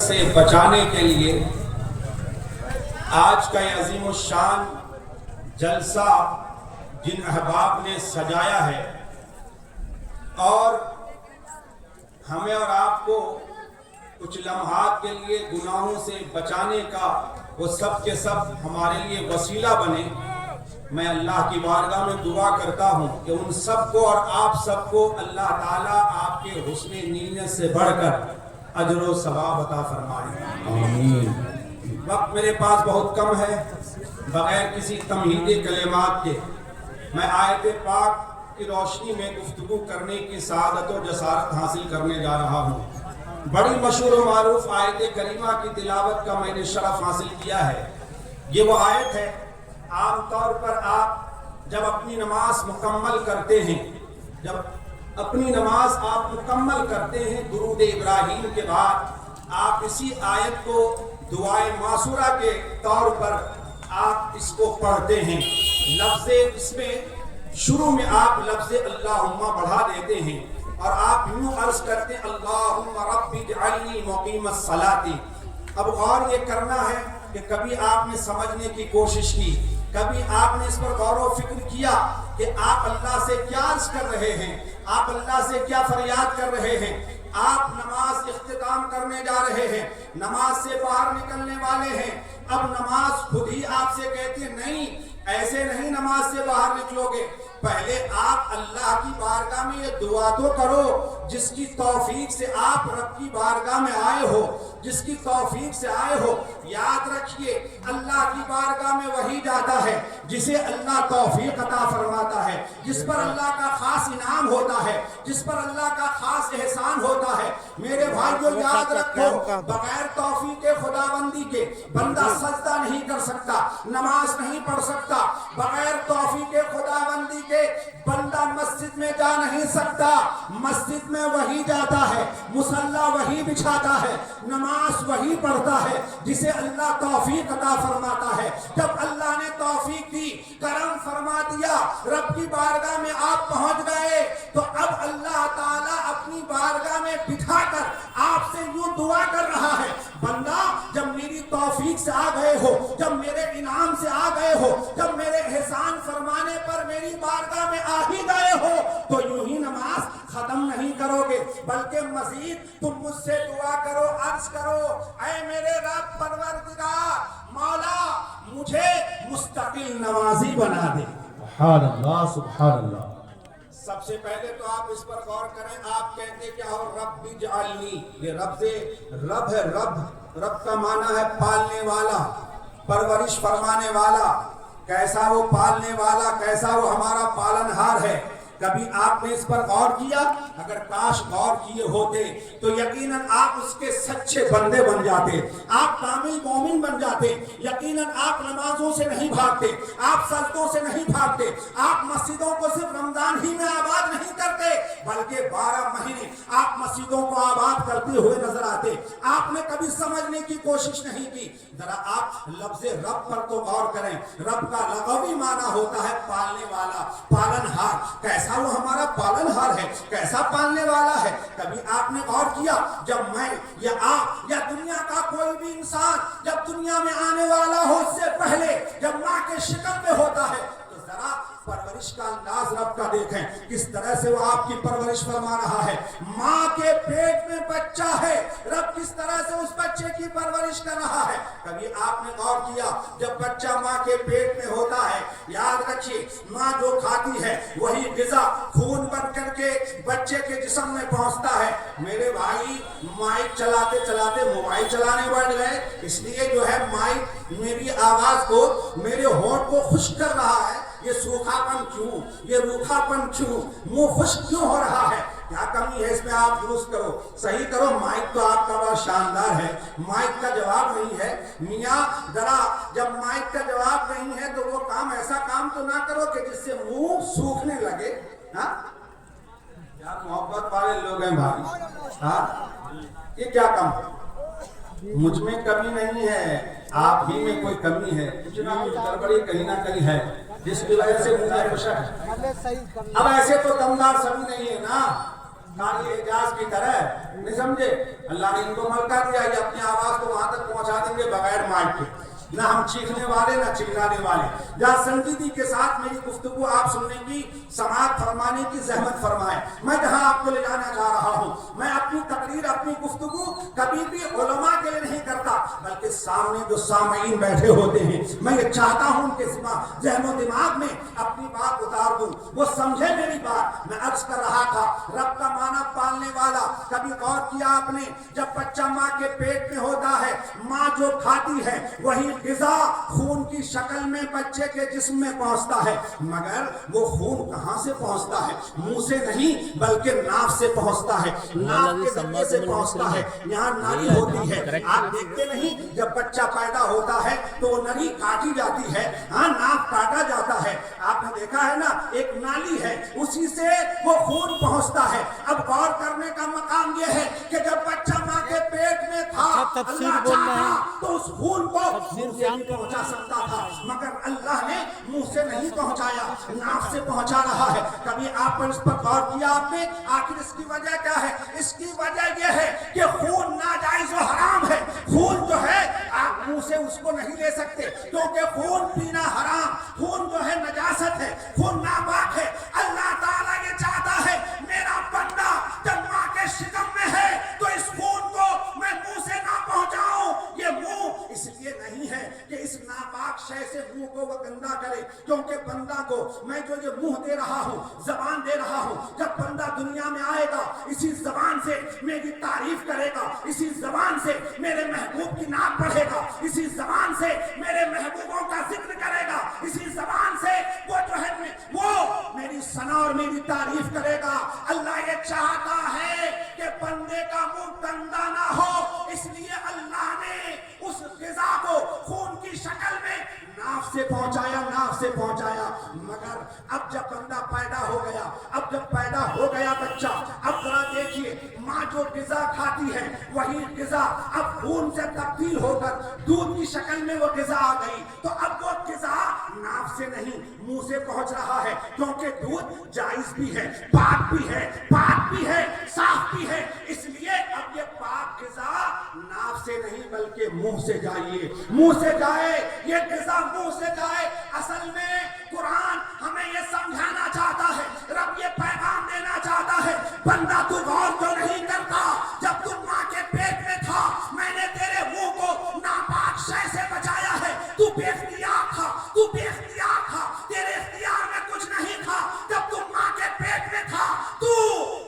سے بچانے کے لیے آج کا یہ عظیم الشان جلسہ جن احباب نے سجایا ہے اور ہمیں اور آپ کو کچھ لمحات کے لیے گناہوں سے بچانے کا وہ سب کے سب ہمارے لیے وسیلہ بنے، میں اللہ کی بارگاہ میں دعا کرتا ہوں کہ ان سب کو اور آپ سب کو اللہ تعالیٰ آپ کے حسن نیت سے بڑھ کر اجر و ثواب عطا فرمائے، آمین۔ وقت میرے پاس بہت کم ہے، بغیر کسی تمہیدی کلمات کے میں آیت پاک کی روشنی میں گفتگو کرنے کی سعادت و جسارت حاصل کرنے جا رہا ہوں۔ بڑی مشہور و معروف آیت کریمہ کی تلاوت کا میں نے شرف حاصل کیا ہے۔ یہ وہ آیت ہے، عام طور پر آپ جب اپنی نماز مکمل کرتے ہیں، درود ابراہیم کے بعد آپ اسی آیت کو دعائے معصورہ کے طور پر آپ اس کو پڑھتے ہیں۔ اس میں شروع میں آپ لفظ اللہم بڑھا دیتے ہیں اور آپ یوں عرض کرتے ہیں اللہم رب اجعلنی مقیم الصلاۃ۔ اب غور یہ کرنا ہے کہ کبھی آپ نے سمجھنے کی کوشش کی، کبھی آپ نے اس پر غور و فکر کیا کہ آپ اللہ سے کیا عرض کر رہے ہیں، آپ اللہ سے کیا فریاد کر رہے ہیں؟ آپ نماز اختتام کرنے جا رہے ہیں، نماز سے باہر نکلنے والے ہیں، اب نماز خود ہی آپ سے کہتی ہے نہیں، ایسے نہیں نماز سے باہر نکلو گے، پہلے آپ اللہ کی بارگاہ میں یہ دعا تو کرو جس کی توفیق سے آپ رب کی بارگاہ میں آئے ہو، جس کی توفیق سے آئے ہو۔ یاد رکھیے اللہ کی بارگاہ میں وہی جاتا ہے جسے اللہ توفیق عطا فرماتا ہے، جس پر اللہ کا خاص انعام ہوتا ہے، جس پر اللہ کا خاص احسان ہوتا ہے۔ میرے بھائیو یاد رکھو، بغیر توفیق خداوندی کے بندہ سجدہ نہیں کر سکتا، نماز نہیں پڑھ سکتا، بغیر توفیق خداوندی کے بندہ مسجد میں جا نہیں سکتا۔ مسجد میں وہی جاتا ہے، مصلی وہی بچھاتا ہے، نماز وہی پڑھتا ہے جسے اللہ توفیق عطا فرماتا ہے۔ جب اللہ نے توفیق دی، کرم فرما دیا، رب کی بارگاہ میں آپ پہنچ گئے، تو اب اللہ تعالیٰ اپنی بارگاہ میں بٹھا کر آپ سے یوں دعا کر رہا ہے، بندہ جب میری توفیق سے آ گئے ہو، جب میرے انعام سے آ گئے ہو، جب میرے احسان فرمانے پر میری بارگاہ میں آ ہی گئے ہو، تو یوں ہی نماز ختم نہیں کرو گے، بلکہ مزید تم مجھ سے دعا کرو، عرض کرو، اے میرے رب پروردگار مولا مجھے مستقل نمازی بنا دے۔ سبحان اللہ سبحان اللہ۔ سب سے پہلے تو آپ اس پر غور کریں، آپ کہتے کیا ہو؟ رب اجعلنی، یہ رب سے رب ہے، رب کا معنی ہے پالنے والا، پرورش فرمانے والا۔ کیسا وہ پالنے والا، کیسا وہ ہمارا پالنہار ہے؟ کبھی آپ نے اس پر غور کیا؟ اگر کاش غور کیے ہوتے تو یقیناً آپ اس کے سچے بندے بن جاتے، آپ کامل مومن بن جاتے، یقیناً آپ نمازوں سے نہیں بھاگتے، آپ سجدوں سے نہیں بھاگتے، آپ مسجدوں کو صرف رمضان ہی میں آباد نہیں کرتے بلکہ 12 مہینے آپ مسجدوں کو آباد کرتے ہوئے نظر آتے۔ آپ نے کبھی سمجھنے کی کوشش نہیں کی۔ ذرا آپ لفظ رب پر تو غور کریں، رب کا لغوی معنی ہوتا ہے پالنے والا، پالنہار۔ کیسا وہ ہمارا پالنہار ہے، کیسا پالنے والا ہے؟ کبھی آپ نے غور کیا جب میں یا آپ یا دنیا کا کوئی بھی انسان جب دنیا میں آنے والا ہو، اس سے پہلے جب ماں کے شکم میں ہوتا ہے تو ذرا پرورش کا انداز رب کا دیکھیں، کس طرح سے وہ آپ کی پرورش فرما رہا ہے۔ ماں کے پیٹ میں بچہ ہے، رب کس طرح سے اس بچے کی پرورش کر رہا ہے۔ کبھی آپ نے غور کیا جب بچہ ماں کے پیٹ میں ہوتا ہے، یاد رکھیے ماں جو کھاتی ہے وہی غذا خون بن کر کے بچے کے جسم میں پہنچتا ہے۔ میرے بھائی مائک چلاتے چلاتے موبائل چلانے بیٹھ گئے، اس لیے جو ہے مائک میری آواز کو، میرے ہونٹ کو خشک کر رہا ہے۔ یہ سوکھا پن کیوں، یہ روکھا پن کیوں، منہ خشک کیوں ہو رہا ہے؟ کیا کمی ہے اس میں؟ آپ درست کرو، صحیح کرو۔ مائک تو آپ کا بڑا شاندار ہے، مائک کا جواب نہیں ہے میاں۔ ذرا جب مائک کا جواب نہیں ہے تو وہ کام، ایسا کام تو نہ کرو کہ جس سے منہ سوکھنے لگے۔ ہاں کیا محبت والے لوگ ہیں بھائی، ہاں یہ کیا کم ہے؟ مجھ میں کمی نہیں ہے، آپ ہی میں کوئی کمی ہے، کچھ نہ کچھ گڑبڑی کہیں نہ کہیں ہے جس کی وجہ سے مجھے خوشک ہے۔ اب ایسے تو دمدار سبھی نہیں ہے نا، قاری اعجاز کی طرح، نہیں سمجھے؟ اللہ نے ان کو ملکہ دیا، یہ اپنی آواز کو وہاں تک پہنچا دیں گے بغیر مائک کے، نہ ہم چیخنے والے نہ چلانے والے۔ جہاں سنجیدگی کے ساتھ میری گفتگو آپ سننے کی، سماعت فرمانے کی زحمت فرمائیں۔ میں جہاں آپ کو لے جانا چاہ رہا ہوں، میں اپنی تقریر اپنی گفتگو کبھی بھی علماء کے لیے نہیں کرتا، بلکہ سامنے جو سامعین بیٹھے ہوتے ہیں، میں یہ چاہتا ہوں کہ ذہن و دماغ میں اپنی بات اتار دوں، وہ سمجھے میری بات۔ میں عرض کر رہا تھا رب کا معنی پالنے والا۔ کبھی غور کیا آپ نے، جب بچہ ماں کے پیٹ میں ہوتا ہے، ماں جو کھاتی ہے وہی غذا خون کی شکل میں بچے کے جسم میں پہنچتا ہے، مگر وہ خون کہاں سے پہنچتا ہے؟ منہ سے نہیں بلکہ ناف سے پہنچتا ہے، ناف کے ذریعے سے پہنچتا ہے، یہاں نالی ہوتی ہے۔ آپ دیکھتے نہیں جب بچہ پیدا ہوتا ہے تو وہ نلی کاٹی جاتی ہے، ہاں ناف کاٹا جاتا ہے، آپ نے دیکھا ہے نا، ایک نالی ہے، اسی سے وہ خون پہنچتا ہے۔ اب غور کرنے کا مقام یہ ہے کہ جب بچہ ماں کے پیٹ میں تھا، اللہ چاہتا تو اس خون کو پہنچا سکتا تھا، مگر اللہ نے منہ سے نہیں پہنچایا، ناف سے پہنچا رہا ہے۔ کبھی آپ اس پر غور کیا آپ نے؟ آخر اس کی وجہ کیا ہے؟ اس کی وجہ یہ ہے کہ خون ناجائز و حرام ہے۔ خون جو ہے آپ منہ سے اس کو نہیں لے سکتے، کیونکہ خون پینا حرام، خون جو ہے نجاست ہے، خون ناپاک ہے۔ اللہ تعالیٰ یہ چاہتا ہے میرا بندہ جب ماں کے شکم میں ہے تو اس خون کو میں منہ سے نہ پہنچاؤں۔ یہ منہ اس لیے نہیں ہے کہ اس ناپاک شے سے منہ کو وہ گندا کرے، کیونکہ بندہ کو میں جو یہ منہ دے رہا ہوں، زبان دے رہا ہوں، جب بندہ دنیا میں آئے گا اسی زبان سے میری تعریف کرے گا، اسی زبان سے میرے محبوب کی نام پڑھے گا، اسی زبان سے میرے محبوبوں کا ذکر کرے گا، اسی زبان سے وہ جو ہے وہ میری ثنا اور میری تعریف کرے گا۔ اللہ یہ چاہتا ہے کہ بندے کا منہ گندا نہ ہو، اس لیے اللہ نے اس غذا کو خون کی شکل میں ناف سے پہنچایا، ناف سے پہنچایا۔ مگر اب جب بندہ پیدا ہو گیا، اب جب پیدا ہو گیا بچہ، اب ذرا دیکھیے ماں جو غذا کھاتی ہے وہی غذا اب خون سے تبدیل ہو کر دودھ کی شکل میں وہ غذا آ گئی، تو اب وہ غذا ناف سے نہیں منہ سے پہنچ رہا ہے، کیونکہ دودھ جائز بھی ہے، پاک بھی ہے، پاک بھی ہے، صاف بھی ہے، اس لیے اب یہ پاک غذا ناف سے نہیں بلکہ منہ سے جائیے، منہ سے جائے، یہ غذا منہ سے جائے۔ اصل میں قرآن ہمیں یہ سمجھانا چاہتا ہے، رب یہ پیغام دینا چاہتا ہے، بندہ تو غور تو نہیں کرتا، جب تم ماں کے پیٹ میں تھا میں نے تیرے منہ کو ناپاک شے سے بچایا ہے، تو بے اختیار تھا، تو بے اختیار تھا، تیرے اختیار میں کچھ نہیں تھا، جب تم ماں کے پیٹ میں تھا تو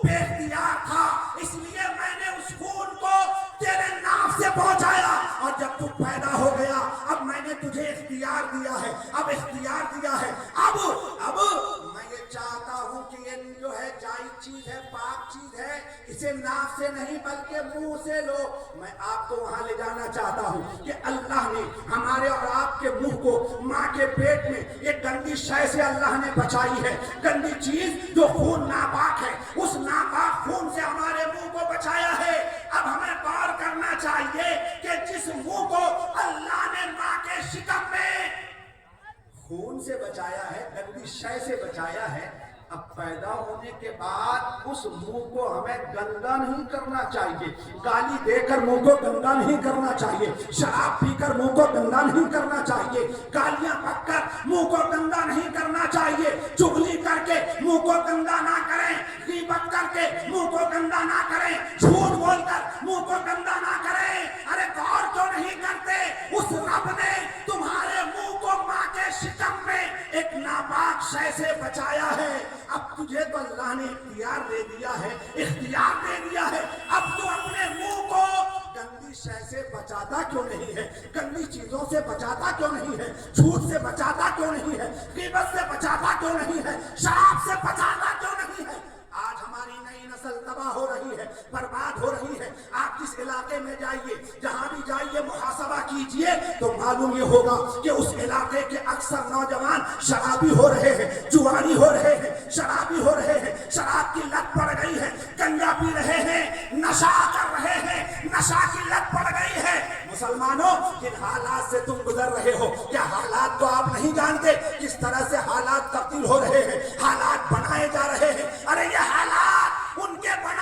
بے اختیار تھا، اس لیے میں نے اس خون کو تیرے ناف سے پہنچایا، اور جب تو پیدا ہو گیا اب میں نے تجھے اختیار دیا ہے، اب اختیار دیا ہے، اب میں یہ چاہتا ہوں کہ یہ جو ہے جائز چیز ہے، پاک چیز ہے، اسے ناف سے نہیں بلکہ منہ سے لو۔ میں آپ کو وہاں لے جانا چاہتا ہوں کہ اللہ نے ہمارے اور آپ کے منہ کو ماں کے پیٹ میں ایک گندی شے سے اللہ نے بچائی ہے، گندی چیز جو خون ناپاک ہے، اس ناپاک خون سے ہمارے منہ کو بچایا ہے۔ اب ہمیں غور کرنا چاہیے کہ جس منہ کو اللہ نے ماں کے شکم میں خون سے بچایا ہے، گندی شے سے بچایا ہے، اب پیدا ہونے کے بعد اس منہ کو ہمیں گندا نہیں کرنا چاہیے، گالی دے کر منہ کو گندا نہیں کرنا چاہیے، شراب پی کر منہ کو گندا نہیں کرنا چاہیے، گالیاں بک کر منہ کو گندا نہیں کرنا چاہیے، چغلی کر کے منہ کو گندا نہ کریں، غیبت کر کے منہ کو گندا نہ کریں، جھوٹ بول کر منہ کو گندا نہ کریں۔ ارے غور کیوں نہیں کرتے؟ اس رب نے تمہارے منہ کو ماں کے شکم میں ایک ناپاک شے سے بچایا ہے، اب تجھے تو اللہ نے اختیار دے دیا ہے، اختیار دے دیا ہے، اب تو اپنے منہ کو گندی شے سے بچاتا کیوں نہیں ہے؟ گندی چیزوں سے بچاتا کیوں نہیں ہے؟ جھوٹ سے بچاتا کیوں نہیں ہے؟ غیبت سے بچاتا کیوں نہیں ہے؟ شراب سے بچاتا کیوں نہیں ہے؟ آج ہماری نئی نسل تباہ ہو رہی ہے، برباد ہو رہی ہے۔ آپ جس علاقے میں جائیے، جہاں بھی جائیے، محاسبہ کیجئے تو معلوم یہ ہوگا کہ اس علاقے کے اکثر نوجوان شرابی ہو رہے ہیں، جوانی ہو رہے ہیں، شرابی ہو رہے ہیں، شراب کی لت پڑ گئی ہے، گنجا پی رہے ہیں، نشہ کر رہے ہیں، نشہ کی لت پڑ گئی ہے۔ مسلمانوں، کن حالات سے تم گزر رہے ہو؟ کیا حالات تو آپ نہیں جانتے کس طرح سے حالات تبدیل ہو رہے ہیں، حالات بنائے جا رہے ہیں؟ ارے یہ حالات ان کے بنا